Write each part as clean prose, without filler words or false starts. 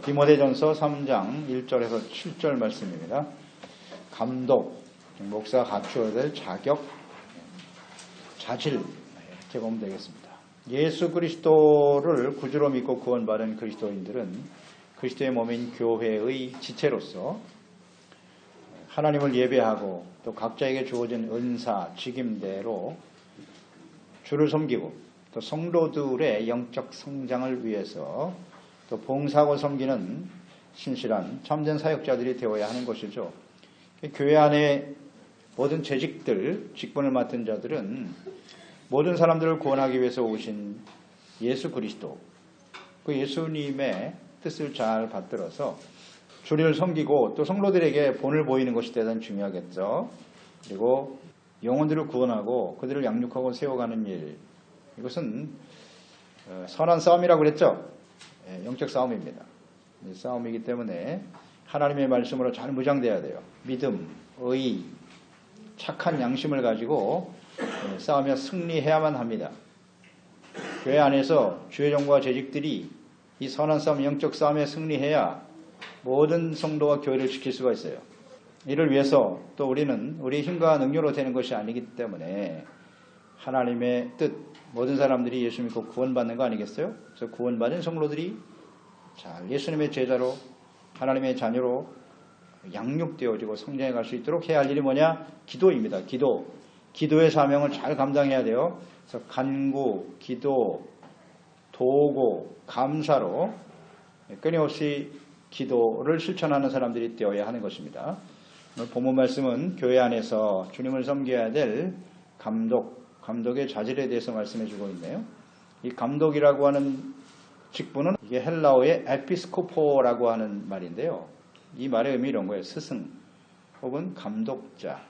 디모데전서 3장 1절에서 7절 말씀입니다. 감독, 목사가 갖추어야 될 자격, 자질 이렇게 보면 되겠습니다. 예수 그리스도를 구주로 믿고 구원받은 그리스도인들은 그리스도의 몸인 교회의 지체로서 하나님을 예배하고 또 각자에게 주어진 은사, 직임대로 주를 섬기고 또 성도들의 영적 성장을 위해서 또 봉사하고 섬기는 신실한 참된 사역자들이 되어야 하는 것이죠. 교회 안에 모든 재직들, 직분을 맡은 자들은 모든 사람들을 구원하기 위해서 오신 예수 그리스도, 그 예수님의 뜻을 잘 받들어서 주를 섬기고 또 성도들에게 본을 보이는 것이 대단히 중요하겠죠. 그리고 영혼들을 구원하고 그들을 양육하고 세워가는 일, 이것은 선한 싸움이라고 그랬죠. 영적 싸움입니다. 싸움이기 때문에 하나님의 말씀으로 잘 무장돼야 돼요. 믿음, 의, 착한 양심을 가지고 싸우며 승리해야만 합니다. 교회 안에서 주의 종과 재직들이 이 선한 싸움, 영적 싸움에 승리해야 모든 성도와 교회를 지킬 수가 있어요. 이를 위해서 또 우리는 우리의 힘과 능력으로 되는 것이 아니기 때문에 하나님의 뜻, 모든 사람들이 예수 믿고 구원받는 거 아니겠어요? 그래서 구원받은 성도들이 잘 예수님의 제자로 하나님의 자녀로 양육되어지고 성장해 갈 수 있도록 해야 할 일이 뭐냐? 기도입니다. 기도의 사명을 잘 감당해야 돼요. 그래서 간구, 기도, 도고, 감사로 끊임없이 기도를 실천하는 사람들이 되어야 하는 것입니다. 오늘 본문 말씀은 교회 안에서 주님을 섬겨야 될 감독의 자질에 대해서 말씀해 주고 있네요. 이 감독이라고 하는 직분은 이게 헬라어의 에피스코포라고 하는 말인데요. 이 말의 의미 이런 거예요. 스승 혹은 감독자,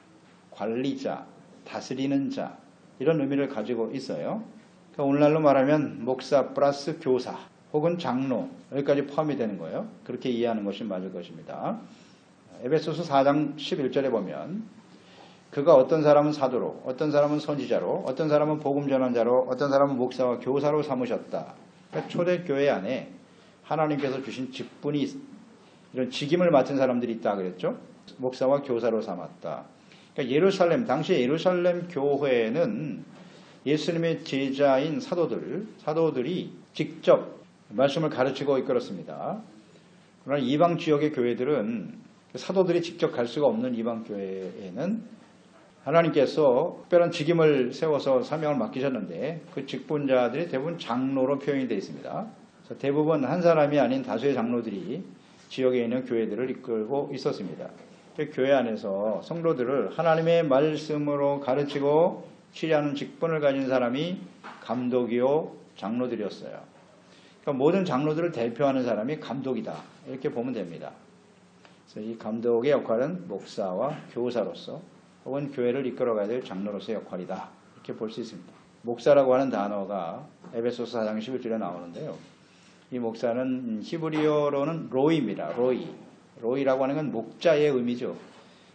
관리자, 다스리는 자, 이런 의미를 가지고 있어요. 그러니까 오늘날로 말하면 목사 플러스 교사 혹은 장로, 여기까지 포함이 되는 거예요. 그렇게 이해하는 것이 맞을 것입니다. 에베소서 4장 11절에 보면 그가 어떤 사람은 사도로, 어떤 사람은 선지자로, 어떤 사람은 복음 전환자로, 어떤 사람은 목사와 교사로 삼으셨다. 그러니까 초대교회 안에 하나님께서 주신 직분이, 이런 직임을 맡은 사람들이 있다 그랬죠. 목사와 교사로 삼았다. 그러니까 당시 예루살렘 교회는 예수님의 제자인 사도들이 직접 말씀을 가르치고 이끌었습니다. 그러나 이방 지역의 교회들은 사도들이 직접 갈 수가 없는 이방 교회에는 하나님께서 특별한 직임을 세워서 사명을 맡기셨는데 그 직분자들이 대부분 장로로 표현이 되어 있습니다. 그래서 대부분 한 사람이 아닌 다수의 장로들이 지역에 있는 교회들을 이끌고 있었습니다. 교회 안에서 성도들을 하나님의 말씀으로 가르치고 치료하는 직분을 가진 사람이 감독이요 장로들이었어요. 그러니까 모든 장로들을 대표하는 사람이 감독이다, 이렇게 보면 됩니다. 그래서 이 감독의 역할은 목사와 교사로서 혹은 교회를 이끌어가야 될 장로로서의 역할이다, 이렇게 볼 수 있습니다. 목사라고 하는 단어가 에베소서 4장 11절에 나오는데요. 이 목사는 히브리어로는 로이입니다. 로이라고 하는 건 목자의 의미죠.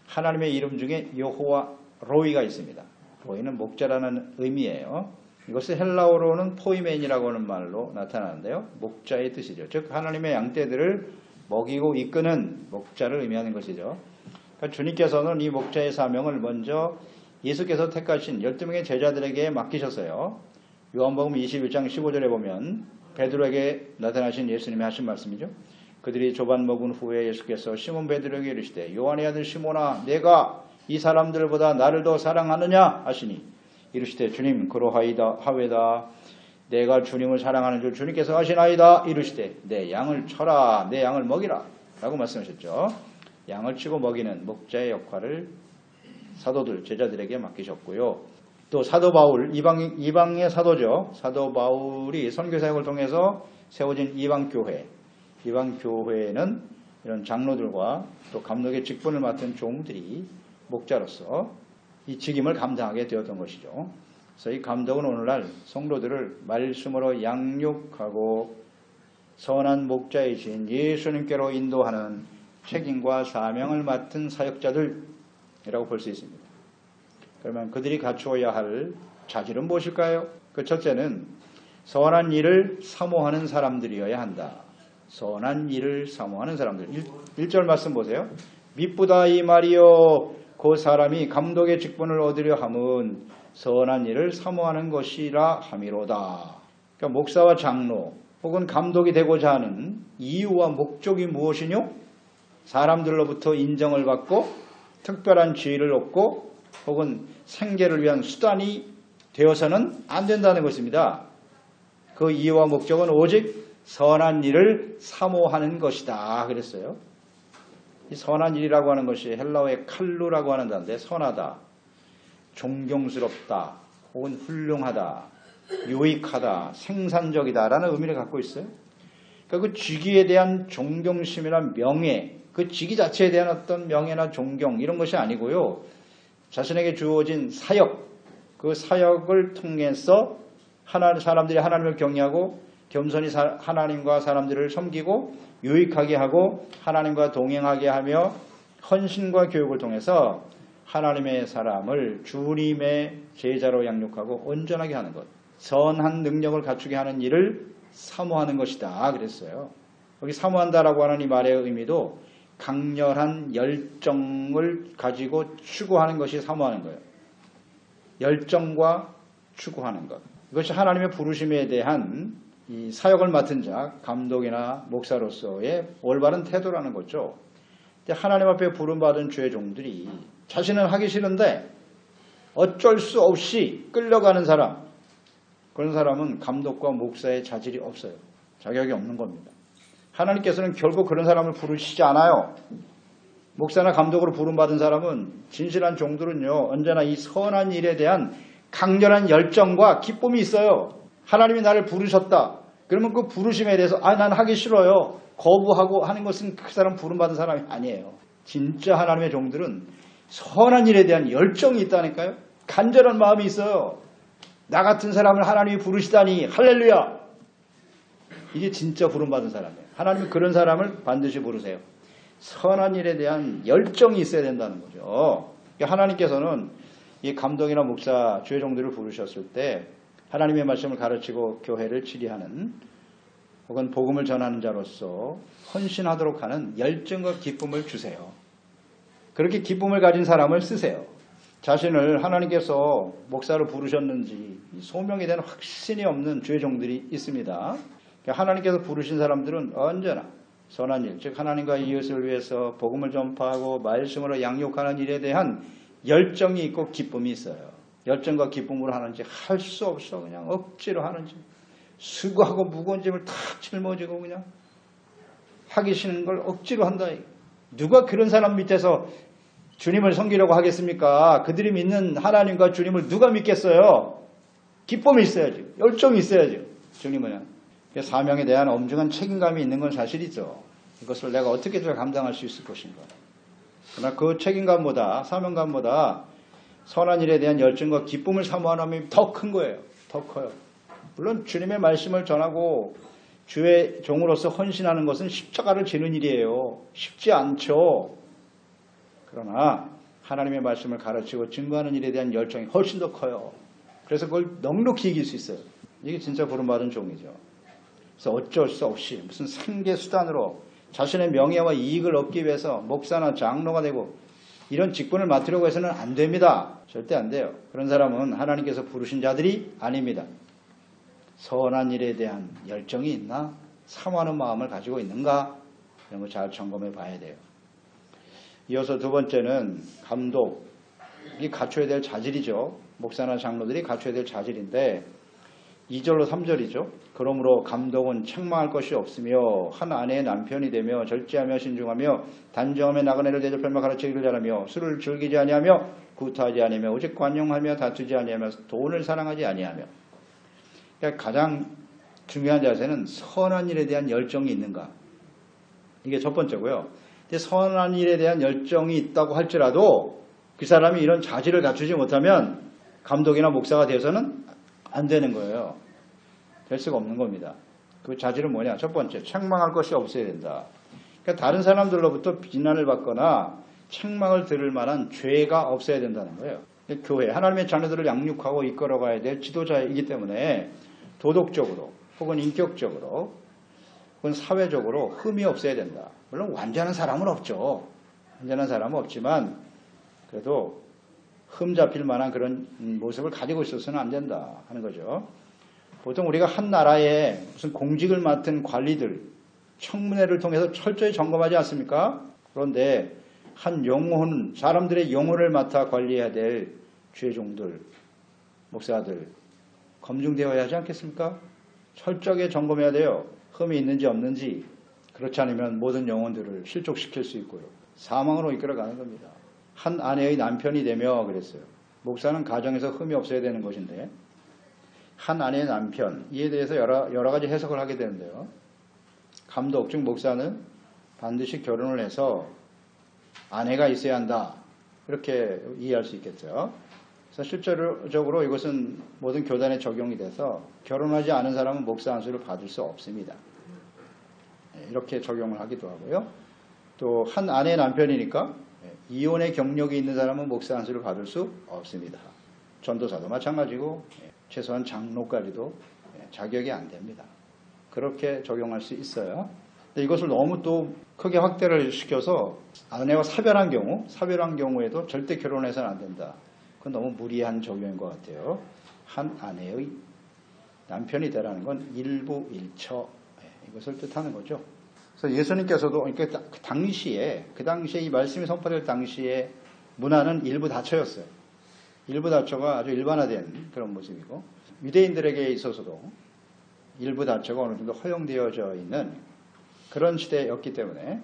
하나님의 이름 중에 여호와 로이가 있습니다. 로이는 목자라는 의미예요. 이것을 헬라어로는 포이멘이라고 하는 말로 나타나는데요. 목자의 뜻이죠. 즉 하나님의 양떼들을 먹이고 이끄는 목자를 의미하는 것이죠. 그러니까 주님께서는 이 목자의 사명을 먼저 예수께서 택하신 12명의 제자들에게 맡기셨어요. 요한복음 21장 15절에 보면 베드로에게 나타나신 예수님이 하신 말씀이죠. 그들이 조반 먹은 후에 예수께서 시몬 베드로에게 이르시되 요한의 아들 시몬아, 내가 이 사람들보다 나를 더 사랑하느냐 하시니 이르시되 주님 그러하이다. 내가 주님을 사랑하는 줄 주님께서 아시나이다. 이르시되 내 양을 쳐라, 내 양을 먹이라 라고 말씀하셨죠. 양을 치고 먹이는 목자의 역할을 사도들, 제자들에게 맡기셨고요. 또 사도 바울, 이방의 사도죠. 사도 바울이 선교사역을 통해서 세워진 이방교회는 이런 장로들과 또 감독의 직분을 맡은 종들이 목자로서 이 직임을 감당하게 되었던 것이죠. 그래서 이 감독은 오늘날 성도들을 말씀으로 양육하고 선한 목자이신 예수님께로 인도하는 책임과 사명을 맡은 사역자들이라고 볼 수 있습니다. 그러면 그들이 갖추어야 할 자질은 무엇일까요? 그 첫째는 선한 일을 사모하는 사람들이어야 한다. 선한 일을 사모하는 사람들. 1절 말씀 보세요. 미쁘다 이 말이요 그 사람이 감독의 직분을 얻으려 함은 선한 일을 사모하는 것이라 함이로다. 그러니까 목사와 장로 혹은 감독이 되고자 하는 이유와 목적이 무엇이뇨? 사람들로부터 인정을 받고 특별한 지위를 얻고 혹은 생계를 위한 수단이 되어서는 안 된다는 것입니다. 그 이유와 목적은 오직 선한 일을 사모하는 것이다 그랬어요. 이 선한 일이라고 하는 것이 헬라어의 칼루라고 하는 단어인데 선하다, 존경스럽다, 혹은 훌륭하다, 유익하다, 생산적이다 라는 의미를 갖고 있어요. 그러니까 그 직위에 대한 존경심이나 명예, 그 직위 자체에 대한 어떤 명예나 존경 이런 것이 아니고요. 자신에게 주어진 사역, 그 사역을 통해서 사람들이 하나님을 경외하고 겸손히 하나님과 사람들을 섬기고 유익하게 하고 하나님과 동행하게 하며 헌신과 교육을 통해서 하나님의 사람을 주님의 제자로 양육하고 온전하게 하는 것, 선한 능력을 갖추게 하는 일을 사모하는 것이다 그랬어요. 여기 사모한다라고 하는 이 말의 의미도 강렬한 열정을 가지고 추구하는 것이 사모하는 거예요. 열정과 추구하는 것. 이것이 하나님의 부르심에 대한 이 사역을 맡은 자, 감독이나 목사로서의 올바른 태도라는 거죠. 하나님 앞에 부름받은 주의 종들이 자신은 하기 싫은데 어쩔 수 없이 끌려가는 사람, 그런 사람은 감독과 목사의 자질이 없어요. 자격이 없는 겁니다. 하나님께서는 결국 그런 사람을 부르시지 않아요. 목사나 감독으로 부름받은 사람은, 진실한 종들은요, 언제나 이 선한 일에 대한 강렬한 열정과 기쁨이 있어요. 하나님이 나를 부르셨다. 그러면 그 부르심에 대해서 난 하기 싫어요. 거부하고 하는 것은 그 사람 부름받은 사람이 아니에요. 진짜 하나님의 종들은 선한 일에 대한 열정이 있다니까요. 간절한 마음이 있어요. 나 같은 사람을 하나님이 부르시다니 할렐루야. 이게 진짜 부름받은 사람이에요. 하나님이 그런 사람을 반드시 부르세요. 선한 일에 대한 열정이 있어야 된다는 거죠. 하나님께서는 이 감독이나 목사, 주의 종들을 부르셨을 때 하나님의 말씀을 가르치고 교회를 치리하는 혹은 복음을 전하는 자로서 헌신하도록 하는 열정과 기쁨을 주세요. 그렇게 기쁨을 가진 사람을 쓰세요. 자신을 하나님께서 목사로 부르셨는지 소명에 대한 확신이 없는 주의 종들이 있습니다. 하나님께서 부르신 사람들은 언제나 선한 일, 즉 하나님과 이웃을 위해서 복음을 전파하고 말씀으로 양육하는 일에 대한 열정이 있고 기쁨이 있어요. 열정과 기쁨으로 하는지 할 수 없어 그냥 억지로 하는지 수고하고 무거운 짐을 탁 짊어지고 그냥 하기 싫은 걸 억지로 한다. 누가 그런 사람 밑에서 주님을 섬기려고 하겠습니까? 그들이 믿는 하나님과 주님을 누가 믿겠어요? 기쁨이 있어야지. 열정이 있어야지. 주님은 사명에 대한 엄중한 책임감이 있는 건 사실이죠. 이것을 내가 어떻게 잘 감당할 수 있을 것인가. 그러나 그 책임감보다 사명감보다 선한 일에 대한 열정과 기쁨을 사모하는 마음이 더 큰 거예요. 더 커요. 물론 주님의 말씀을 전하고 주의 종으로서 헌신하는 것은 십자가를 지는 일이에요. 쉽지 않죠. 그러나 하나님의 말씀을 가르치고 증거하는 일에 대한 열정이 훨씬 더 커요. 그래서 그걸 넉넉히 이길 수 있어요. 이게 진짜 부름받은 종이죠. 그래서 어쩔 수 없이 무슨 생계 수단으로 자신의 명예와 이익을 얻기 위해서 목사나 장로가 되고 이런 직분을 맡으려고 해서는 안 됩니다. 절대 안 돼요. 그런 사람은 하나님께서 부르신 자들이 아닙니다. 선한 일에 대한 열정이 있나? 사모하는 마음을 가지고 있는가? 이런 거 잘 점검해 봐야 돼요. 이어서 두 번째는 감독이 갖춰야 될 자질이죠. 목사나 장로들이 갖춰야 될 자질인데 2절로 3절이죠. 그러므로 감독은 책망할 것이 없으며 한 아내의 남편이 되며 절제하며 신중하며 단정하며 나그네를 대접하며 가르치기를 잘하며 술을 즐기지 아니하며 구타하지 아니하며 오직 관용하며 다투지 아니하며 돈을 사랑하지 아니하며. 그러니까 가장 중요한 자세는 선한 일에 대한 열정이 있는가. 이게 첫 번째고요. 근데 선한 일에 대한 열정이 있다고 할지라도 그 사람이 이런 자질을 갖추지 못하면 감독이나 목사가 되어서는 안 되는 거예요. 될 수가 없는 겁니다. 그 자질은 뭐냐? 첫 번째, 책망할 것이 없어야 된다. 그러니까 다른 사람들로부터 비난을 받거나 책망을 들을 만한 죄가 없어야 된다는 거예요. 교회, 하나님의 자녀들을 양육하고 이끌어가야 될 지도자이기 때문에 도덕적으로 혹은 인격적으로 혹은 사회적으로 흠이 없어야 된다. 물론 완전한 사람은 없죠. 완전한 사람은 없지만 그래도 흠 잡힐 만한 그런 모습을 가지고 있어서는 안 된다 하는 거죠. 보통 우리가 한 나라에 무슨 공직을 맡은 관리들, 청문회를 통해서 철저히 점검하지 않습니까? 그런데 한 영혼, 사람들의 영혼을 맡아 관리해야 될 죄종들, 목사들, 검증되어야 하지 않겠습니까? 철저하게 점검해야 돼요. 흠이 있는지 없는지. 그렇지 않으면 모든 영혼들을 실족시킬 수 있고요. 사망으로 이끌어가는 겁니다. 한 아내의 남편이 되며 그랬어요. 목사는 가정에서 흠이 없어야 되는 것인데 한 아내의 남편, 이에 대해서 여러 가지 해석을 하게 되는데요. 감독, 즉 목사는 반드시 결혼을 해서 아내가 있어야 한다. 이렇게 이해할 수 있겠죠. 그래서 실질적으로 이것은 모든 교단에 적용이 돼서 결혼하지 않은 사람은 목사 안수를 받을 수 없습니다. 이렇게 적용을 하기도 하고요. 또 한 아내의 남편이니까 이혼의 경력이 있는 사람은 목사 안수를 받을 수 없습니다. 전도사도 마찬가지고 최소한 장로까지도 자격이 안 됩니다. 그렇게 적용할 수 있어요. 근데 이것을 너무 또 크게 확대를 시켜서 아내와 사별한 경우에도 절대 결혼해서는 안 된다. 그건 너무 무리한 적용인 것 같아요. 한 아내의 남편이 되라는 건 일부일처, 이것을 뜻하는 거죠. 그래서 예수님께서도 그러니까 그 당시에 이 말씀이 선포될 당시에 문화는 일부다처였어요. 일부다처가 아주 일반화된 그런 모습이고 유대인들에게 있어서도 일부다처가 어느 정도 허용되어져 있는 그런 시대였기 때문에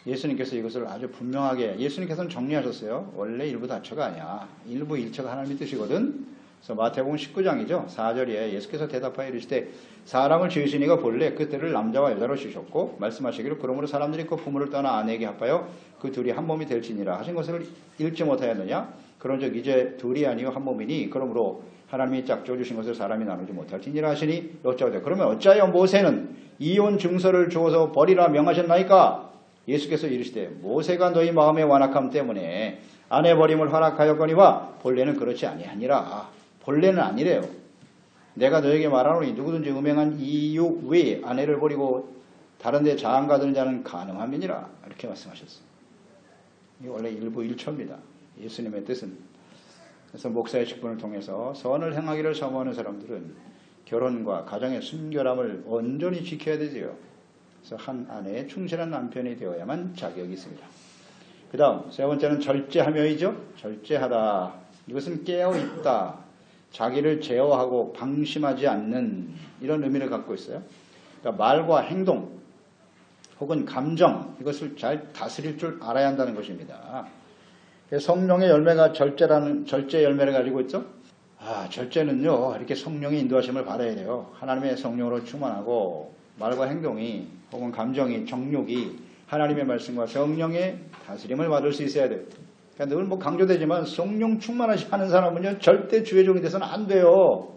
예수님께서 이것을 아주 분명하게 예수님께서는 정리하셨어요. 원래 일부다처가 아니야. 일부일처가 하나님의 뜻이거든. 그래서 마태복음 19장이죠. 4절에 예수께서 대답하여 이르시되 사람을 지으시니가 본래 그 때를 남자와 여자로 지으셨고 말씀하시기를 그러므로 사람들이 그 부모를 떠나 아내에게 합하여 그 둘이 한 몸이 될지니라 하신 것을 읽지 못하였느냐. 그런즉 이제 둘이 아니요 한 몸이니 그러므로 하나님이 짝지어 주신 것을 사람이 나누지 못할지니라 하시니 여짜오되 그러면 어찌하여 모세는 이혼 증서를 주어서 버리라 명하셨나이까. 예수께서 이르시되 모세가 너희 마음의 완악함 때문에 아내 버림을 허락하였거니와 본래는 그렇지 아니하니라. 본래는 아니래요. 내가 너에게 말하노니 누구든지 음행한 이유 외에 아내를 버리고 다른 데 자안가드는 자는 가늠함이니라. 이렇게 말씀하셨어요. 이게 원래 일부일처입니다. 예수님의 뜻은. 그래서 목사의 직분을 통해서 선을 행하기를 사모하는 사람들은 결혼과 가정의 순결함을 온전히 지켜야 되지요. 그래서 한 아내의 충실한 남편이 되어야만 자격이 있습니다. 그 다음 세 번째는 절제하며이죠. 절제하다. 이것은 깨어있다. 자기를 제어하고 방심하지 않는 이런 의미를 갖고 있어요. 그러니까 말과 행동 혹은 감정 이것을 잘 다스릴 줄 알아야 한다는 것입니다. 성령의 열매가 절제 열매를 가지고 있죠. 절제는요 이렇게 성령의 인도하심을 받아야 돼요. 하나님의 성령으로 충만하고 말과 행동이 혹은 감정이 정욕이 하나님의 말씀과 성령의 다스림을 받을 수 있어야 돼요. 그러니까 늘 강조되지만 성령 충만하지 않은 사람은요 절대 주의 종이 돼서는 안 돼요.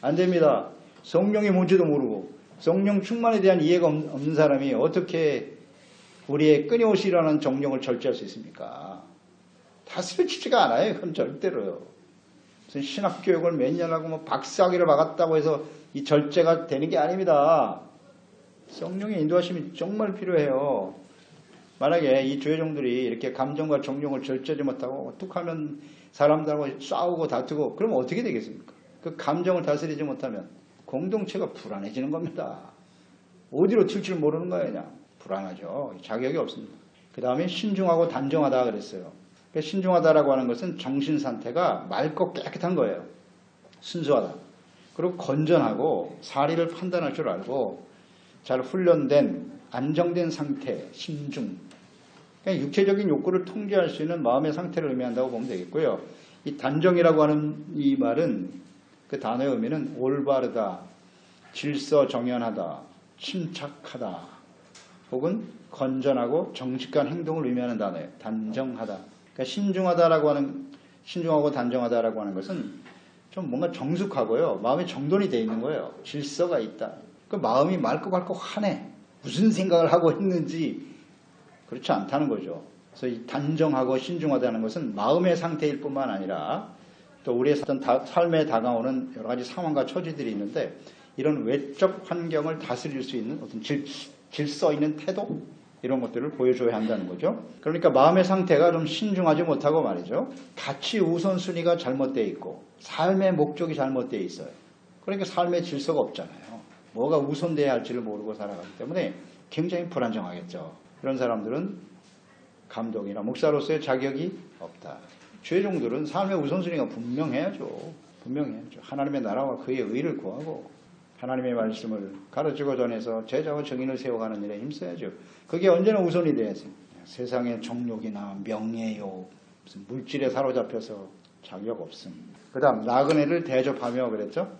안 됩니다. 성령이 뭔지도 모르고 성령 충만에 대한 이해가 없는 사람이 어떻게 우리의 끊임없이 일어나는 정욕을 절제할 수 있습니까? 다스려지지가 않아요. 그건 절대로요. 무슨 신학교육을 몇 년 하고 박사학위를 받았다고 해서 이 절제가 되는 게 아닙니다. 성령의 인도하심이 정말 필요해요. 만약에 이 주의종들이 이렇게 감정과 정욕을 절제하지 못하고 어떡하면 사람들하고 싸우고 다투고 그러면 어떻게 되겠습니까? 그 감정을 다스리지 못하면 공동체가 불안해지는 겁니다. 어디로 튈줄 모르는 거예요. 그냥 불안하죠. 자격이 없습니다. 그 다음에 신중하고 단정하다 그랬어요. 신중하다라고 하는 것은 정신 상태가 맑고 깨끗한 거예요. 순수하다. 그리고 건전하고 사리를 판단할 줄 알고 잘 훈련된 안정된 상태, 신중. 그러니까 육체적인 욕구를 통제할 수 있는 마음의 상태를 의미한다고 보면 되겠고요. 이 단정이라고 하는 이 말은 그 단어의 의미는 올바르다, 질서정연하다, 침착하다, 혹은 건전하고 정직한 행동을 의미하는 단어예요. 단정하다. 그러니까 신중하고 단정하다라고 하는 것은 좀 뭔가 정숙하고요. 마음이 정돈이 되어 있는 거예요. 질서가 있다. 그 마음이 맑고 하네. 무슨 생각을 하고 있는지 그렇지 않다는 거죠. 그래서 이 단정하고 신중하다는 것은 마음의 상태일 뿐만 아니라 또 우리의 삶에 다가오는 여러 가지 상황과 처지들이 있는데 이런 외적 환경을 다스릴 수 있는 어떤 질서 있는 태도 이런 것들을 보여줘야 한다는 거죠. 그러니까 마음의 상태가 좀 신중하지 못하고 말이죠. 가치 우선순위가 잘못되어 있고 삶의 목적이 잘못되어 있어요. 그러니까 삶의 질서가 없잖아요. 뭐가 우선돼야 할지를 모르고 살아가기 때문에 굉장히 불안정하겠죠. 그런 사람들은 감독이나 목사로서의 자격이 없다. 죄종들은 삶의 우선순위가 분명해야죠. 분명해야죠. 하나님의 나라와 그의 의를 구하고 하나님의 말씀을 가르치고 전해서 제자와 증인을 세워가는 일에 힘써야죠. 그게 언제나 우선이 돼야지. 세상의 정욕이나 명예욕, 무슨 물질에 사로잡혀서 자격 없음. 그 다음 나그네를 대접하며 그랬죠.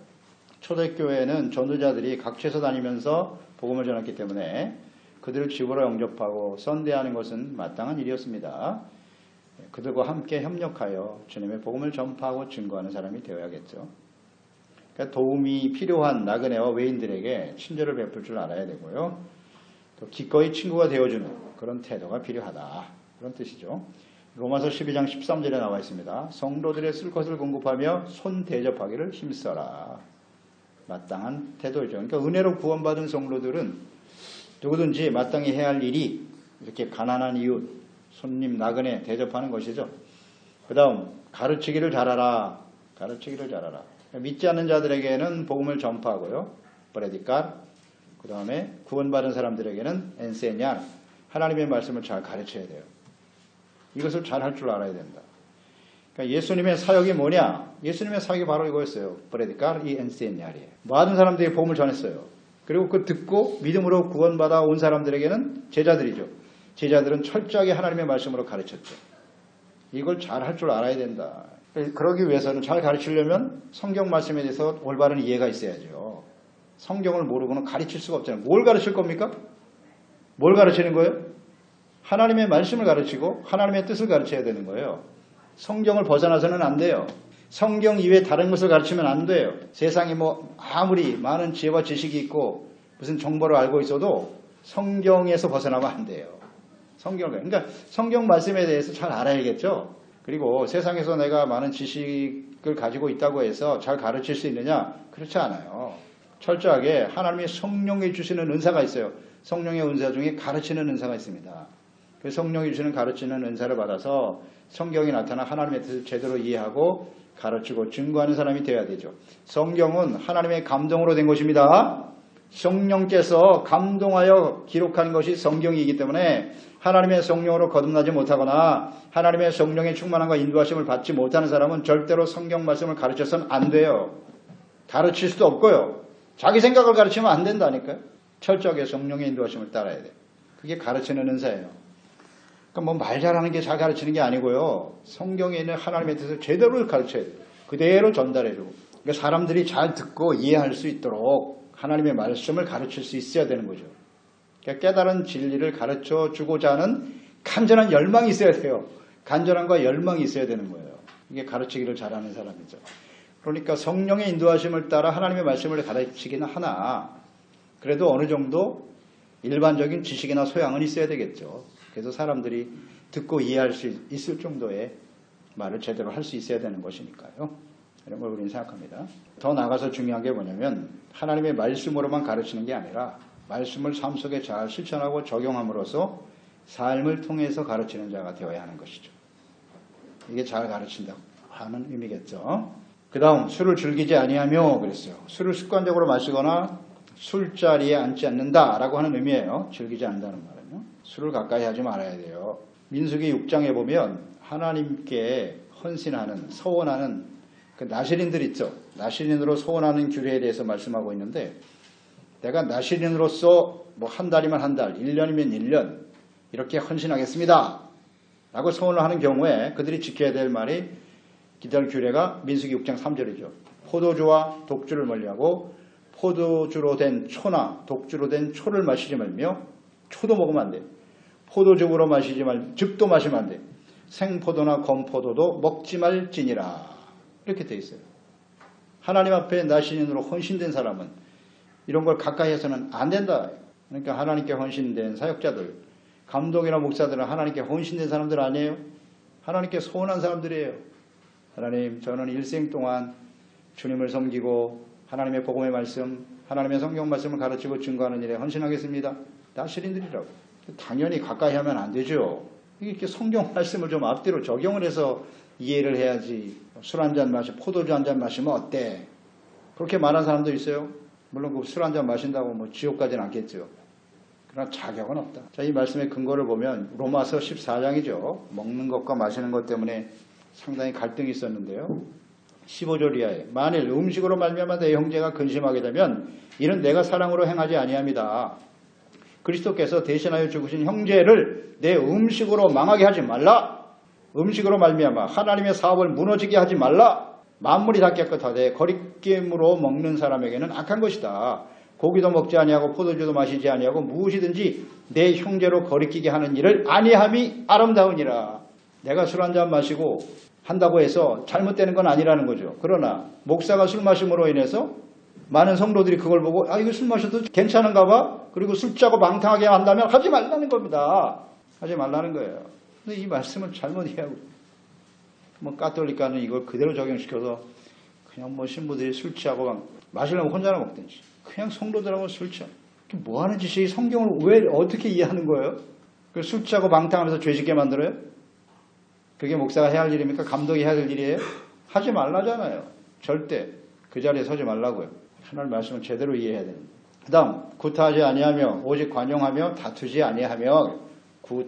초대교회는 전도자들이 각처에서 다니면서 복음을 전했기 때문에 그들을 집으로 영접하고 선대하는 것은 마땅한 일이었습니다. 그들과 함께 협력하여 주님의 복음을 전파하고 증거하는 사람이 되어야겠죠. 그러니까 도움이 필요한 나그네와 외인들에게 친절을 베풀 줄 알아야 되고요. 또 기꺼이 친구가 되어주는 그런 태도가 필요하다. 그런 뜻이죠. 로마서 12장 13절에 나와 있습니다. 성도들의 쓸 것을 공급하며 손 대접하기를 힘써라. 마땅한 태도이죠. 그러니까 은혜로 구원받은 성도들은 누구든지 마땅히 해야 할 일이 이렇게 가난한 이웃, 손님, 나그네 대접하는 것이죠. 그 다음 가르치기를 잘하라. 가르치기를 잘하라. 믿지 않는 자들에게는 복음을 전파하고요. 프레디칼. 그 다음에 구원받은 사람들에게는 엔세냐. 하나님의 말씀을 잘 가르쳐야 돼요. 이것을 잘 할 줄 알아야 된다. 그러니까 예수님의 사역이 뭐냐? 예수님의 사역이 바로 이거였어요. 프레디칼 이 엔세냐리에. 많은 사람들이 복음을 전했어요. 그리고 그 듣고 믿음으로 구원받아 온 사람들에게는 제자들이죠. 제자들은 철저하게 하나님의 말씀으로 가르쳤죠. 이걸 잘 할 줄 알아야 된다. 그러기 위해서는 잘 가르치려면 성경 말씀에 대해서 올바른 이해가 있어야죠. 성경을 모르고는 가르칠 수가 없잖아요. 뭘 가르칠 겁니까? 뭘 가르치는 거예요? 하나님의 말씀을 가르치고 하나님의 뜻을 가르쳐야 되는 거예요. 성경을 벗어나서는 안 돼요. 성경 이외에 다른 것을 가르치면 안 돼요. 세상에 뭐 아무리 많은 지혜와 지식이 있고 무슨 정보를 알고 있어도 성경에서 벗어나면 안 돼요. 그러니까 성경 말씀에 대해서 잘 알아야겠죠. 그리고 세상에서 내가 많은 지식을 가지고 있다고 해서 잘 가르칠 수 있느냐? 그렇지 않아요. 철저하게 하나님의 성령이 주시는 은사가 있어요. 성령의 은사 중에 가르치는 은사가 있습니다. 그 성령이 주시는 가르치는 은사를 받아서 성경이 나타난 하나님의 뜻을 제대로 이해하고 가르치고 증거하는 사람이 되어야 되죠. 성경은 하나님의 감동으로 된 것입니다. 성령께서 감동하여 기록한 것이 성경이기 때문에 하나님의 성령으로 거듭나지 못하거나 하나님의 성령의 충만함과 인도하심을 받지 못하는 사람은 절대로 성경 말씀을 가르쳐서는 안 돼요. 가르칠 수도 없고요. 자기 생각을 가르치면 안 된다니까요. 철저하게 성령의 인도하심을 따라야 돼요. 그게 가르치는 은사예요. 그러니까 뭐 말 잘하는 게 잘 가르치는 게 아니고요. 성경에 있는 하나님의 뜻을 제대로 가르쳐야 돼요. 그대로 전달해주고. 그러니까 사람들이 잘 듣고 이해할 수 있도록 하나님의 말씀을 가르칠 수 있어야 되는 거죠. 그러니까 깨달은 진리를 가르쳐 주고자 하는 간절한 열망이 있어야 돼요. 간절함과 열망이 있어야 되는 거예요. 이게 가르치기를 잘하는 사람이죠. 그러니까 성령의 인도하심을 따라 하나님의 말씀을 가르치기는 하나 그래도 어느 정도 일반적인 지식이나 소양은 있어야 되겠죠. 그래서 사람들이 듣고 이해할 수 있을 정도의 말을 제대로 할 수 있어야 되는 것이니까요. 이런 걸 우리는 생각합니다. 더 나아가서 중요한 게 뭐냐면 하나님의 말씀으로만 가르치는 게 아니라 말씀을 삶 속에 잘 실천하고 적용함으로써 삶을 통해서 가르치는 자가 되어야 하는 것이죠. 이게 잘 가르친다고 하는 의미겠죠. 그 다음 술을 즐기지 아니하며 그랬어요. 술을 습관적으로 마시거나 술자리에 앉지 않는다라고 하는 의미예요. 즐기지 않는다는 말은요. 술을 가까이 하지 말아야 돼요. 민수기 6장에 보면 하나님께 헌신하는 서원하는 그 나시린들 있죠. 나시린으로 서원하는 규례에 대해서 말씀하고 있는데 내가 나시린으로서 뭐 한 달이면 한 달, 1년이면 1년 이렇게 헌신하겠습니다. 라고 서원을 하는 경우에 그들이 지켜야 될 말이 기타 규례가 민수기 6장 3절이죠. 포도주와 독주를 멀리하고 포도주로 된 초나 독주로 된 초를 마시지 말며 초도 먹으면 안 돼. 포도즙으로 마시지 말, 즙도 마시면 안 돼. 생포도나 건포도도 먹지 말지니라. 이렇게 돼 있어요. 하나님 앞에 나시린으로 헌신된 사람은 이런 걸 가까이 해서는 안 된다. 그러니까 하나님께 헌신된 사역자들, 감독이나 목사들은 하나님께 헌신된 사람들 아니에요? 하나님께 소원한 사람들이에요. 하나님, 저는 일생 동안 주님을 섬기고 하나님의 복음의 말씀 하나님의 성경 말씀을 가르치고 증거하는 일에 헌신하겠습니다. 다 시린들이라고. 당연히 가까이 하면 안 되죠. 이렇게 성경 말씀을 좀 앞뒤로 적용을 해서 이해를 해야지. 술 한 잔 포도주 한 잔 마시면 어때? 그렇게 말하는 사람도 있어요. 물론 그 술 한 잔 마신다고 뭐 지옥 가진 않겠죠. 그러나 자격은 없다. 자, 이 말씀의 근거를 보면 로마서 14장이죠. 먹는 것과 마시는 것 때문에 상당히 갈등이 있었는데요. 15절 이하에 만일 음식으로 말미암아 내 형제가 근심하게 되면 이는 내가 사랑으로 행하지 아니함이다. 그리스도께서 대신하여 죽으신 형제를 내 음식으로 망하게 하지 말라. 음식으로 말미암아 하나님의 사업을 무너지게 하지 말라. 만물이 다 깨끗하되 거리낌으로 먹는 사람에게는 악한 것이다. 고기도 먹지 아니하고 포도주도 마시지 아니하고 무엇이든지 내 형제로 거리끼게 하는 일을 아니함이 아름다우니라. 내가 술 한 잔 마시고 한다고 해서 잘못되는 건 아니라는 거죠. 그러나 목사가 술 마심으로 인해서 많은 성도들이 그걸 보고 이거 술 마셔도 괜찮은가 봐. 그리고 술 짜고 방탕하게 한다면 하지 말라는 겁니다. 하지 말라는 거예요. 근데 이 말씀을 잘못 이해하고 뭐 가톨릭가는 이걸 그대로 적용시켜서 그냥 뭐 신부들이 술 취하고 마시려면 혼자나 먹든지 그냥 성도들하고 술 취하고 뭐 하는 짓이 성경을 왜 어떻게 이해하는 거예요? 술 취하고 방탕하면서 죄 짓게 만들어요? 그게 목사가 해야 할 일입니까? 감독이 해야 될 일이에요? 하지 말라잖아요. 절대 그 자리에 서지 말라고요. 하나님 말씀을 제대로 이해해야 됩니다. 그 다음 구타하지 아니하며 오직 관용하며 다투지 아니하며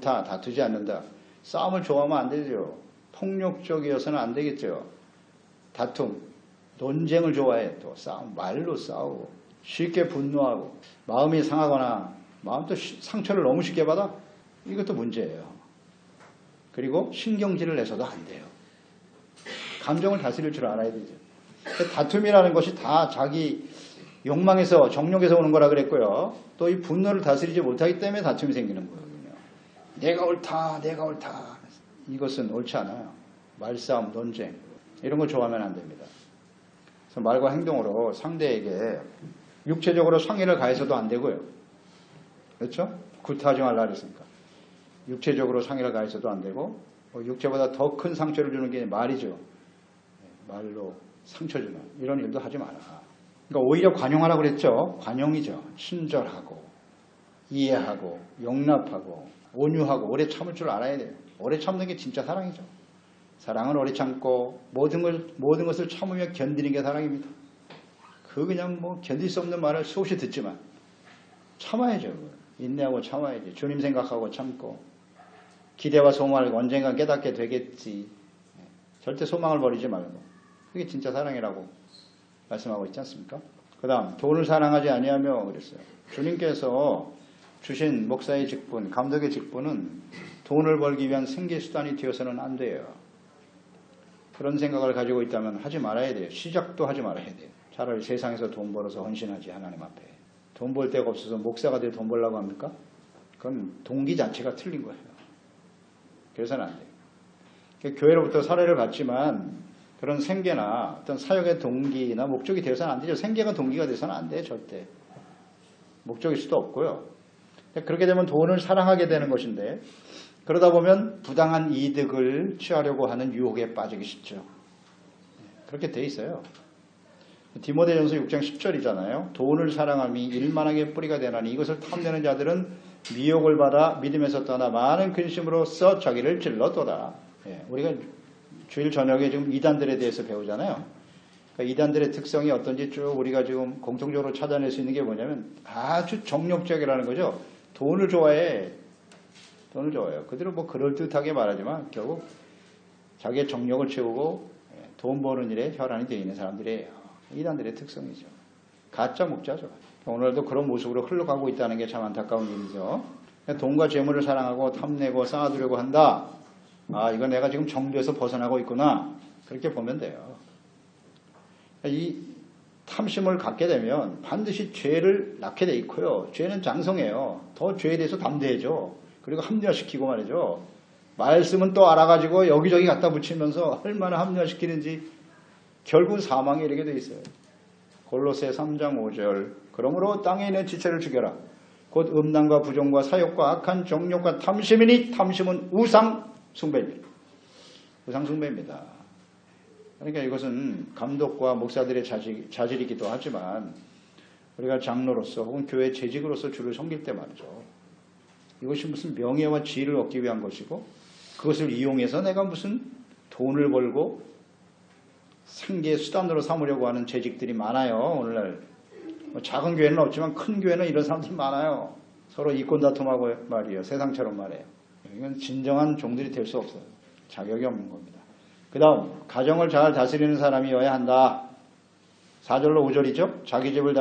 다투지 않는다. 싸움을 좋아하면 안 되죠. 폭력적이어서는 안 되겠죠. 다툼, 논쟁을 좋아해. 또 싸움, 말로 싸우고 쉽게 분노하고 마음이 상하거나 마음도 상처를 너무 쉽게 받아? 이것도 문제예요. 그리고 신경질을 내서도 안 돼요. 감정을 다스릴 줄 알아야 되죠. 다툼이라는 것이 다 자기 욕망에서 정욕에서 오는 거라 그랬고요. 또 이 분노를 다스리지 못하기 때문에 다툼이 생기는 거거든요. 내가 옳다. 이것은 옳지 않아요. 말싸움, 논쟁 이런 거 좋아하면 안 됩니다. 그래서 말과 행동으로 상대에게 육체적으로 상해를 가해서도 안 되고요. 그렇죠? 구타하지 말라 그랬으니까. 육체적으로 상해를 가해서도 안 되고 육체보다 더 큰 상처를 주는 게 말이죠. 말로 상처 주는 이런 일도 하지 마라. 그러니까 오히려 관용하라고 그랬죠. 관용이죠. 친절하고 이해하고 용납하고 온유하고 오래 참을 줄 알아야 돼요. 오래 참는 게 진짜 사랑이죠. 사랑은 오래 참고 모든 것을 참으며 견디는 게 사랑입니다. 그냥 뭐 견딜 수 없는 말을 수없이 듣지만 참아야죠. 인내하고 참아야지. 주님 생각하고 참고 기대와 소망을 언젠가 깨닫게 되겠지. 절대 소망을 버리지 말고 그게 진짜 사랑이라고 말씀하고 있지 않습니까? 그 다음 돈을 사랑하지 아니하며 그랬어요. 주님께서 주신 목사의 직분, 감독의 직분은 돈을 벌기 위한 생계수단이 되어서는 안 돼요. 그런 생각을 가지고 있다면 하지 말아야 돼요. 시작도 하지 말아야 돼요. 차라리 세상에서 돈 벌어서 헌신하지 하나님 앞에. 돈 벌 데가 없어서 목사가 돼 돈 벌라고 합니까? 그건 동기 자체가 틀린 거예요. 그래서는 안 돼요. 교회로부터 사례를 봤지만 그런 생계나 어떤 사역의 동기나 목적이 되어서는 안 되죠. 생계가 동기가 되어서는 안 돼요. 절대. 목적일 수도 없고요. 그렇게 되면 돈을 사랑하게 되는 것인데 그러다 보면 부당한 이득을 취하려고 하는 유혹에 빠지기 쉽죠. 그렇게 돼 있어요. 디모데전서 6장 10절이잖아요. 돈을 사랑함이 일만하게 뿌리가 되나니 이것을 탐내는 자들은 미혹을 받아 믿음에서 떠나 많은 근심으로써 자기를 찔러도다. 우리가 주일 저녁에 지금 이단들에 대해서 배우잖아요. 그러니까 이단들의 특성이 어떤지 쭉 우리가 지금 공통적으로 찾아낼 수 있는 게 뭐냐면 아주 정욕적이라는 거죠. 돈을 좋아해. 돈을 좋아해요. 그대로 뭐 그럴듯하게 말하지만 결국 자기의 정욕을 채우고 돈 버는 일에 혈안이 되어 있는 사람들이에요. 이단들의 특성이죠. 가짜 목자죠. 오늘도 그런 모습으로 흘러가고 있다는 게 참 안타까운 일이죠. 돈과 재물을 사랑하고 탐내고 쌓아두려고 한다. 이거 내가 지금 정죄에서 벗어나고 있구나. 그렇게 보면 돼요. 이 탐심을 갖게 되면 반드시 죄를 낳게 돼 있고요. 죄는 장성해요. 더 죄에 대해서 담대해져. 그리고 합리화시키고 말이죠. 말씀은 또 알아가지고 여기저기 갖다 붙이면서 얼마나 합리화시키는지 결국 사망에 이르게 돼 있어요. 골로새 3장 5절 그러므로 땅에 있는 지체를 죽여라. 곧 음란과 부정과 사욕과 악한 정욕과 탐심이니 탐심은 우상 숭배입니다. 우상 숭배입니다. 그러니까 이것은 감독과 목사들의 자질이기도 하지만 우리가 장로로서 혹은 교회 재직으로서 주를 섬길 때 말이죠. 이것이 무슨 명예와 지위를 얻기 위한 것이고 그것을 이용해서 내가 무슨 돈을 벌고 생계의 수단으로 삼으려고 하는 재직들이 많아요. 오늘날 작은 교회는 없지만 큰 교회는 이런 사람들이 많아요. 서로 이권 다툼하고 말이에요. 세상처럼 말이에요. 이건 진정한 종들이 될 수 없어요. 자격이 없는 겁니다. 그 다음 가정을 잘 다스리는 사람이어야 한다. 4절로 5절이죠. 자기 집을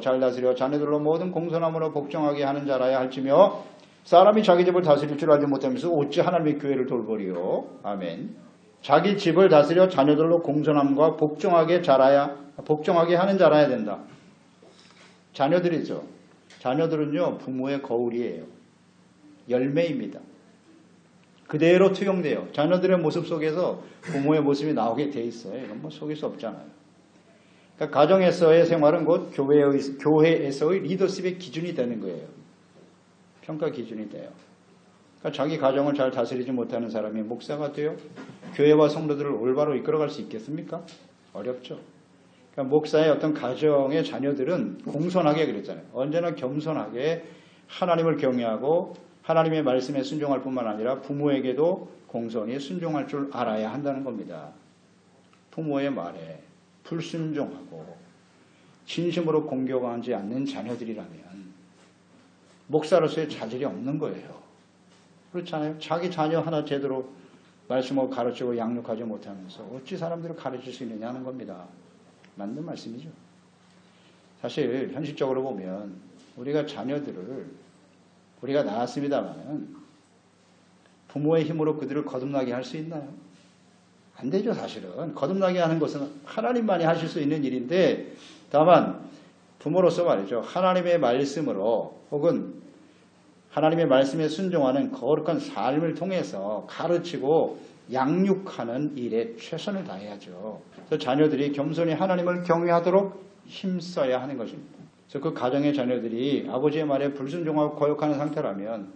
잘 다스려 자녀들로 모든 공손함으로 복종하게 하는 자라야 할지며 사람이 자기 집을 다스릴 줄 알지 못하면서 어찌 하나님의 교회를 돌보리요. 아멘. 자기 집을 다스려 자녀들로 공손함과 복종하게 하는 자라야 된다. 자녀들이죠. 자녀들은요 부모의 거울이에요. 열매입니다. 그대로 투영돼요. 자녀들의 모습 속에서 부모의 모습이 나오게 돼 있어요. 이건 뭐 속일 수 없잖아요. 그러니까 가정에서의 생활은 곧 교회에서의 리더십의 기준이 되는 거예요. 평가 기준이 돼요. 그러니까 자기 가정을 잘 다스리지 못하는 사람이 목사가 돼요. 교회와 성도들을 올바로 이끌어갈 수 있겠습니까? 어렵죠. 그러니까 목사의 어떤 가정의 자녀들은 공손하게 그랬잖아요. 언제나 겸손하게 하나님을 경외하고 하나님의 말씀에 순종할 뿐만 아니라 부모에게도 공손히 순종할 줄 알아야 한다는 겁니다. 부모의 말에 불순종하고 진심으로 공경하지 않는 자녀들이라면 목사로서의 자질이 없는 거예요. 그렇잖아요. 자기 자녀 하나 제대로 말씀을 가르치고 양육하지 못하면서 어찌 사람들을 가르칠 수 있느냐 하는 겁니다. 맞는 말씀이죠. 사실 현실적으로 보면 우리가 자녀들을 우리가 낳았습니다만 부모의 힘으로 그들을 거듭나게 할 수 있나요? 안 되죠. 사실은. 거듭나게 하는 것은 하나님만이 하실 수 있는 일인데 다만 부모로서 말이죠. 하나님의 말씀으로 혹은 하나님의 말씀에 순종하는 거룩한 삶을 통해서 가르치고 양육하는 일에 최선을 다해야죠. 그래서 자녀들이 겸손히 하나님을 경외하도록 힘써야 하는 것입니다. 그래서 그 가정의 자녀들이 아버지의 말에 불순종하고 거역하는 상태라면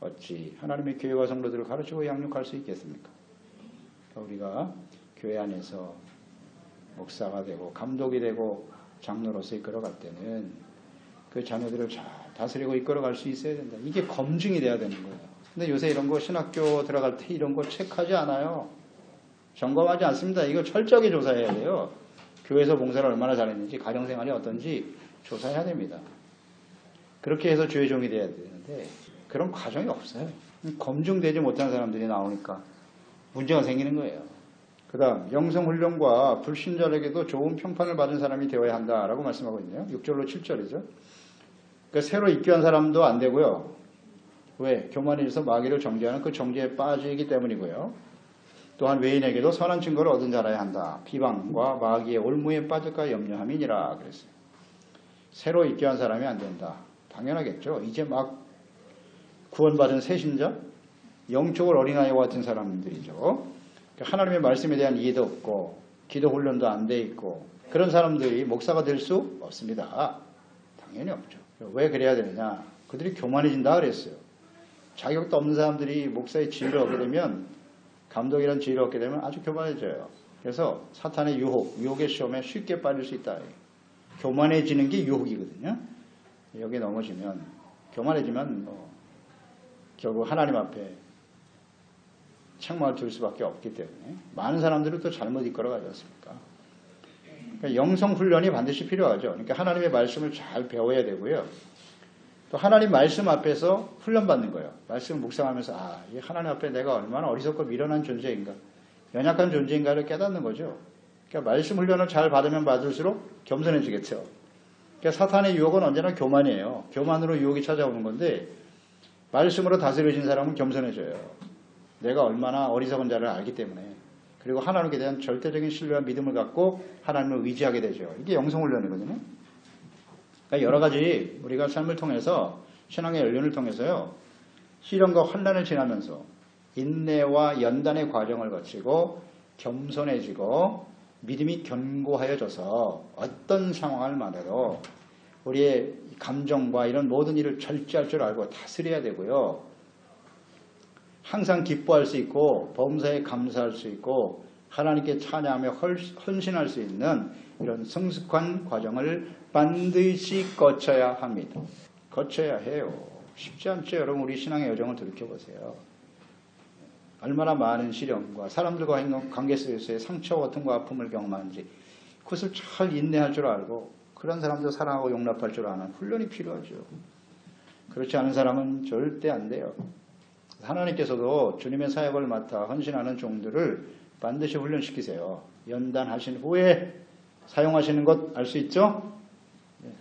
어찌 하나님의 교회와 성도들을 가르치고 양육할 수 있겠습니까? 우리가 교회 안에서 목사가 되고 감독이 되고 장로로서 이끌어갈 때는 그 자녀들을 잘 다스리고 이끌어갈 수 있어야 된다. 이게 검증이 돼야 되는 거예요. 근데 요새 이런 거 신학교 들어갈 때 이런 거 체크하지 않아요. 점검하지 않습니다. 이거 철저하게 조사해야 돼요. 교회에서 봉사를 얼마나 잘했는지 가정생활이 어떤지 조사해야 됩니다. 그렇게 해서 주의 종이 돼야 되는데 그런 과정이 없어요. 검증되지 못한 사람들이 나오니까 문제가 생기는 거예요. 그 다음 영성훈련과 불신자에게도 좋은 평판을 받은 사람이 되어야 한다라고 말씀하고 있네요. 6절로 7절이죠. 그러니까 새로 입교한 사람도 안 되고요. 왜? 교만해져서 마귀를 정죄하는 그 정죄에 빠지기 때문이고요. 또한 외인에게도 선한 증거를 얻은 자라야 한다. 비방과 마귀의 올무에 빠질까 염려함이니라 그랬어요. 새로 입교한 사람이 안 된다. 당연하겠죠. 이제 막 구원받은 새신자, 영적으로 어린아이와 같은 사람들이죠. 하나님의 말씀에 대한 이해도 없고 기도 훈련도 안 돼 있고 그런 사람들이 목사가 될 수 없습니다. 당연히 없죠. 왜 그래야 되느냐? 그들이 교만해진다 그랬어요. 자격도 없는 사람들이 목사의 지위를 얻게 되면 감독이라는 지위를 얻게 되면 아주 교만해져요. 그래서 사탄의 유혹의 시험에 쉽게 빠질 수 있다. 교만해지는 게 유혹이거든요. 여기에 넘어지면 교만해지면 결국 하나님 앞에 책망을 줄 수밖에 없기 때문에 많은 사람들을 또 잘못 이끌어가지 않습니까? 그러니까 영성훈련이 반드시 필요하죠. 그러니까 하나님의 말씀을 잘 배워야 되고요. 또 하나님 말씀 앞에서 훈련받는 거예요. 말씀을 묵상하면서 이 하나님 앞에 내가 얼마나 어리석고 미련한 존재인가, 연약한 존재인가를 깨닫는 거죠. 그러니까 말씀 훈련을 잘 받으면 받을수록 겸손해지겠죠. 그러니까 사탄의 유혹은 언제나 교만이에요. 교만으로 유혹이 찾아오는 건데 말씀으로 다스려진 사람은 겸손해져요. 내가 얼마나 어리석은 자를 알기 때문에. 그리고 하나님께 대한 절대적인 신뢰와 믿음을 갖고 하나님을 의지하게 되죠. 이게 영성훈련이거든요. 그러니까 여러 가지 우리가 삶을 통해서 신앙의 연륜을 통해서요. 시련과 환난을 지나면서 인내와 연단의 과정을 거치고 겸손해지고 믿음이 견고하여져서 어떤 상황을 만나도 우리의 감정과 이런 모든 일을 절제할 줄 알고 다스려야 되고요. 항상 기뻐할 수 있고 범사에 감사할 수 있고 하나님께 찬양하며 헌신할 수 있는 이런 성숙한 과정을 반드시 거쳐야 합니다. 거쳐야 해요. 쉽지 않죠. 여러분 우리 신앙의 여정을 돌이켜보세요. 얼마나 많은 시련과 사람들과 관계 속에서의 상처 고통과 아픔을 경험하는지 그것을 잘 인내할 줄 알고 그런 사람도 사랑하고 용납할 줄 아는 훈련이 필요하죠. 그렇지 않은 사람은 절대 안 돼요. 하나님께서도 주님의 사역을 맡아 헌신하는 종들을 반드시 훈련시키세요. 연단하신 후에 사용하시는 것 알 수 있죠?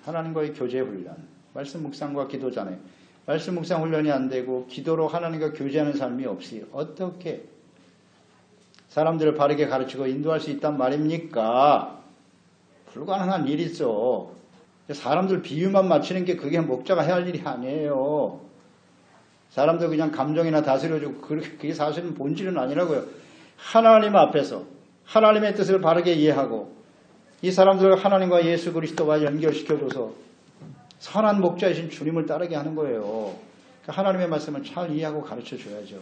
하나님과의 교제 훈련, 말씀 묵상과 기도잖아요. 말씀 묵상 훈련이 안 되고 기도로 하나님과 교제하는 삶이 없이 어떻게 사람들을 바르게 가르치고 인도할 수 있단 말입니까? 불가능한 일이죠. 사람들 비유만 맞추는 게 그게 목자가 해야 할 일이 아니에요. 사람들 그냥 감정이나 다스려주고 그게 사실은 본질은 아니라고요. 하나님 앞에서 하나님의 뜻을 바르게 이해하고 이 사람들을 하나님과 예수 그리스도와 연결시켜줘서 선한 목자이신 주님을 따르게 하는 거예요. 하나님의 말씀을 잘 이해하고 가르쳐줘야죠.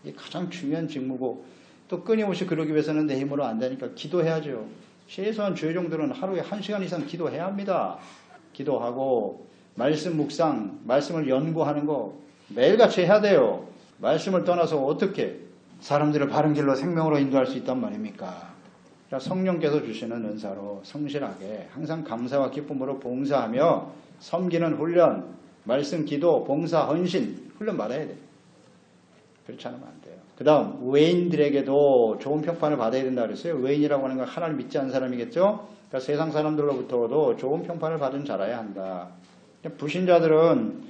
이게 가장 중요한 직무고 또 끊임없이 그러기 위해서는 내 힘으로 안 되니까 기도해야죠. 최소한 죄종들은 하루에 1시간 이상 기도해야 합니다. 기도하고 말씀 묵상, 말씀을 연구하는 거 매일같이 해야 돼요. 말씀을 떠나서 어떻게 사람들을 바른 길로 생명으로 인도할 수 있단 말입니까? 성령께서 주시는 은사로 성실하게 항상 감사와 기쁨으로 봉사하며 섬기는 훈련, 말씀, 기도, 봉사, 헌신 훈련 받아야 돼요. 그렇지 않으면 안 돼요. 그 다음 외인들에게도 좋은 평판을 받아야 된다 그랬어요. 외인이라고 하는 건 하나님 믿지 않는 사람이겠죠. 그러니까 세상 사람들로부터도 좋은 평판을 받은 자라야 한다. 불신자들은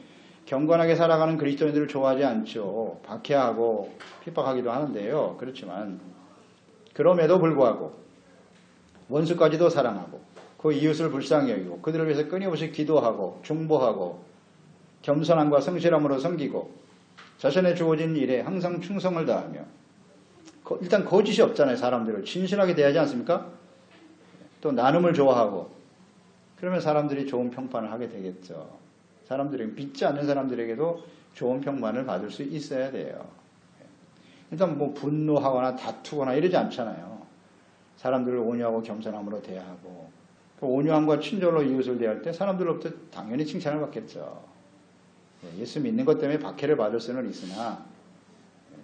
경건하게 살아가는 그리스도인들을 좋아하지 않죠. 박해하고 핍박하기도 하는데요. 그렇지만 그럼에도 불구하고 원수까지도 사랑하고 그 이웃을 불쌍히 여기고 그들을 위해서 끊임없이 기도하고 중보하고 겸손함과 성실함으로 섬기고 자신의 주어진 일에 항상 충성을 다하며 일단 거짓이 없잖아요. 사람들을 진실하게 대하지 않습니까? 또 나눔을 좋아하고 그러면 사람들이 좋은 평판을 하게 되겠죠. 사람들이 믿지 않는 사람들에게도 좋은 평판을 받을 수 있어야 돼요. 일단 뭐 분노하거나 다투거나 이러지 않잖아요. 사람들을 온유하고 겸손함으로 대하고 온유함과 친절로 이웃을 대할 때 사람들로부터 당연히 칭찬을 받겠죠. 예수 믿는 것 때문에 박해를 받을 수는 있으나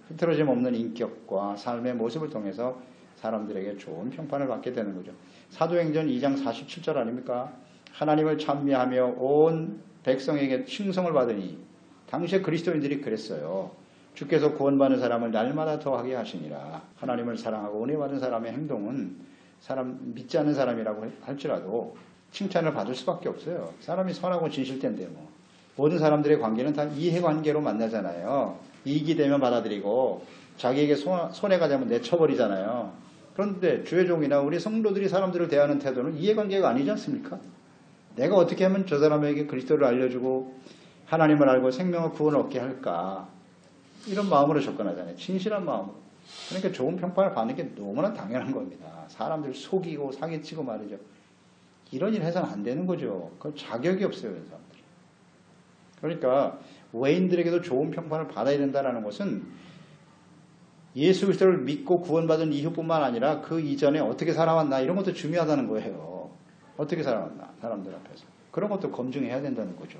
흐트러짐 없는 인격과 삶의 모습을 통해서 사람들에게 좋은 평판을 받게 되는 거죠. 사도행전 2장 47절 아닙니까? 하나님을 찬미하며 온 백성에게 칭송을 받으니 당시에 그리스도인들이 그랬어요. 주께서 구원받는 사람을 날마다 더하게 하시니라. 하나님을 사랑하고 은혜 받은 사람의 행동은 믿지 않는 사람이라고 할지라도 칭찬을 받을 수밖에 없어요. 사람이 선하고 진실된데 뭐. 모든 사람들의 관계는 다 이해관계로 만나잖아요. 이익이 되면 받아들이고 자기에게 손해가 되면 내쳐버리잖아요. 그런데 주의 종이나 우리 성도들이 사람들을 대하는 태도는 이해관계가 아니지 않습니까? 내가 어떻게 하면 저 사람에게 그리스도를 알려주고 하나님을 알고 생명과 구원을 얻게 할까? 이런 마음으로 접근하잖아요. 진실한 마음으로. 그러니까 좋은 평판을 받는 게 너무나 당연한 겁니다. 사람들 속이고 사기치고 말이죠. 이런 일 해서는 안 되는 거죠. 그건 자격이 없어요. 그런 사람들. 그러니까 외인들에게도 좋은 평판을 받아야 된다는 것은 예수 그리스도를 믿고 구원받은 이후뿐만 아니라 그 이전에 어떻게 살아왔나 이런 것도 중요하다는 거예요. 어떻게 살아왔나 사람들 앞에서. 그런 것도 검증해야 된다는 거죠.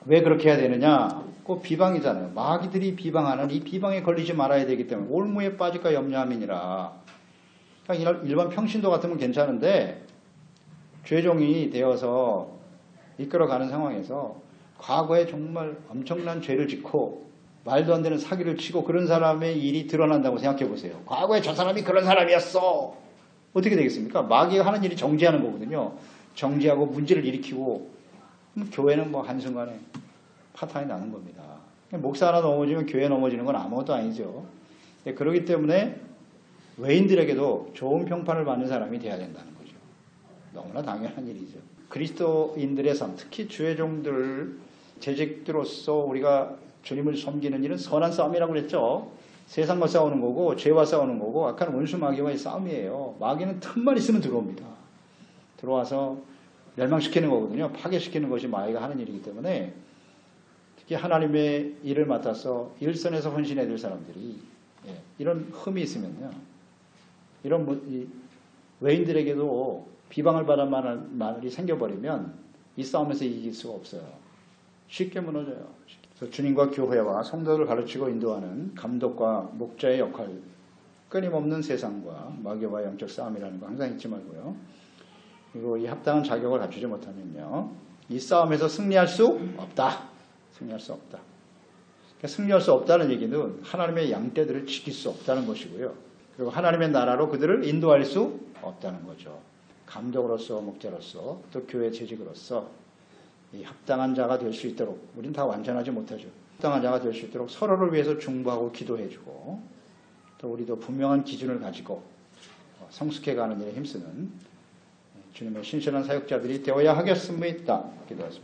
왜 그렇게 해야 되느냐? 꼭 비방이잖아요. 마귀들이 비방하는 이 비방에 걸리지 말아야 되기 때문에 올무에 빠질까 염려함이니라. 그러니까 일반 평신도 같으면 괜찮은데 죄종이 되어서 이끌어가는 상황에서 과거에 정말 엄청난 죄를 짓고 말도 안 되는 사기를 치고 그런 사람의 일이 드러난다고 생각해 보세요. 과거에 저 사람이 그런 사람이었어. 어떻게 되겠습니까? 마귀가 하는 일이 정지하는 거거든요. 정지하고 문제를 일으키고 교회는 뭐 한순간에 파탄이 나는 겁니다. 목사 하나 넘어지면 교회 넘어지는 건 아무것도 아니죠. 그렇기 때문에 외인들에게도 좋은 평판을 받는 사람이 돼야 된다는 거죠. 너무나 당연한 일이죠. 그리스도인들의 삶, 특히 주의 종들, 재직들로서 우리가 주님을 섬기는 일은 선한 싸움이라고 그랬죠. 세상과 싸우는 거고 죄와 싸우는 거고 악한 원수 마귀와의 싸움이에요. 마귀는 틈만 있으면 들어옵니다. 들어와서 멸망시키는 거거든요. 파괴시키는 것이 마귀가 하는 일이기 때문에 특히 하나님의 일을 맡아서 일선에서 헌신해야 될 사람들이 이런 흠이 있으면요. 이런 외인들에게도 비방을 받을 만한 말이 생겨버리면 이 싸움에서 이길 수가 없어요. 쉽게 무너져요. 그래서 주님과 교회와 성도를 가르치고 인도하는 감독과 목자의 역할, 끊임없는 세상과 마귀와 영적 싸움이라는 거 항상 잊지 말고요. 그리고 이 합당한 자격을 갖추지 못하면요, 이 싸움에서 승리할 수 없다. 승리할 수 없다. 그러니까 승리할 수 없다는 얘기는 하나님의 양떼들을 지킬 수 없다는 것이고요. 그리고 하나님의 나라로 그들을 인도할 수 없다는 거죠. 감독으로서, 목자로서, 또 교회 재직으로서 이 합당한 자가 될 수 있도록, 우린 다 완전하지 못하죠. 합당한 자가 될 수 있도록 서로를 위해서 중보하고 기도해주고, 또 우리도 분명한 기준을 가지고 성숙해가는 일에 힘쓰는 주님의 신실한 사역자들이 되어야 하겠습니다. 기도하겠습니다.